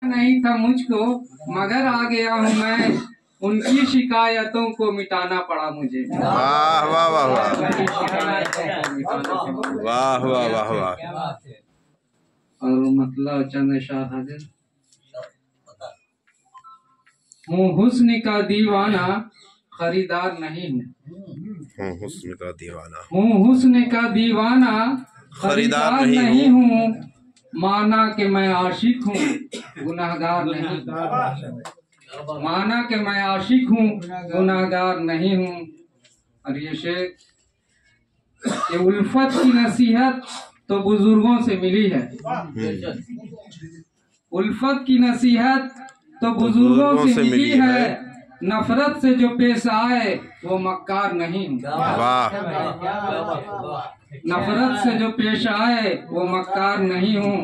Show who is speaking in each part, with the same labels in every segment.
Speaker 1: नहीं था मुझको, मगर आ गया हूँ मैं, उनकी शिकायतों को मिटाना पड़ा मुझे।
Speaker 2: वाह वाह वाह वाह
Speaker 1: उनकी शिकायतों को मिटाना पड़ा।
Speaker 2: वाह वाह वाह वाह।
Speaker 1: और मतलब चंद शाह हाजिर, हूँ हुस्न का दीवाना खरीदार नहीं हूँ,
Speaker 2: हुस्न का दीवाना
Speaker 1: हूँ हुस्न का दीवाना खरीदार नहीं हूँ, माना कि मैं आशिक हूँ गुनाहगार नहीं, माना कि मैं आशिक हूँ गुनाहगार नहीं हूँ। और ये शेर, ये उल्फत की नसीहत तो बुजुर्गों से मिली है, उल्फत की नसीहत तो बुजुर्गों से मिली है, नफरत से जो पेश आए वो मक्कार नहीं हूँ।
Speaker 2: वाह।
Speaker 1: नफरत से जो पेश आए वो मक्कार नहीं हूँ।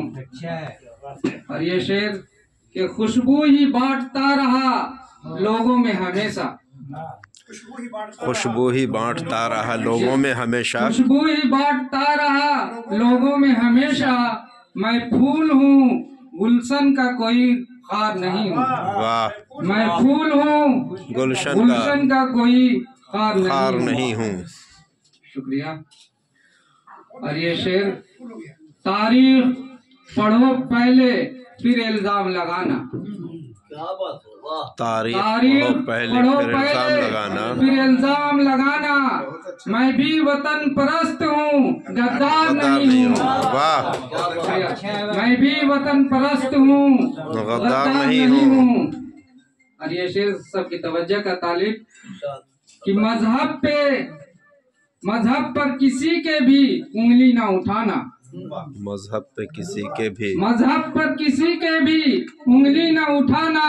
Speaker 1: और ये शेर कि खुशबू ही बांटता रहा लोगों में हमेशा,
Speaker 2: खुशबू ही बांटता रहा लोगों में हमेशा,
Speaker 1: खुशबू ही बांटता रहा लोगों में हमेशा, मैं फूल हूँ गुलशन का कोई खार नहीं हूँ।
Speaker 2: वाह।
Speaker 1: मैं फूल हूँ गुलशन का कोई खार नहीं हूँ। शुक्रिया। और ये शेर, तारीख पढ़ो पहले फिर इल्जाम लगाना,
Speaker 2: तारीख पढ़ो पहले फिर इल्जाम लगाना,
Speaker 1: फिर इल्जाम लगाना, मैं भी वतन परस्त हूँ गद्दार नहीं हूँ।
Speaker 2: वाह।
Speaker 1: मैं भी वतन परस्त हूँ
Speaker 2: गद्दार नहीं हूँ।
Speaker 1: और ये शेर सबकी तवज्जो का तालिब कि मजहब पर किसी के भी उंगली ना उठाना,
Speaker 2: मजहब पे किसी के भी,
Speaker 1: मजहब पर किसी के भी उंगली ना उठाना,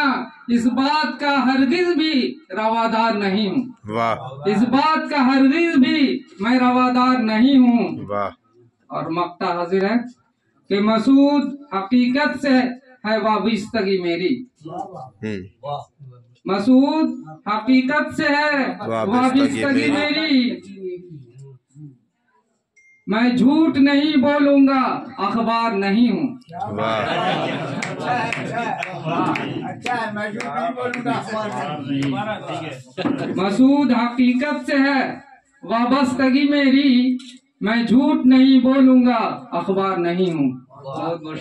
Speaker 1: इस बात का हरगिज भी रवादार नहीं हूँ।
Speaker 2: वाह।
Speaker 1: इस बात का हरगिज भी मैं रवादार नहीं हूँ।
Speaker 2: वाह।
Speaker 1: और मक्ता हाजिर है कि मसूद हकीकत से है वाबस्तगी मेरी, मसूद हकीकत से है वाबस्तगी मेरी, मैं झूठ नहीं बोलूंगा अखबार नहीं हूँ। मसूद हकीकत से है वाबस्तगी मेरी, मैं झूठ नहीं बोलूंगा अखबार नहीं हूँ। बहुत बहुत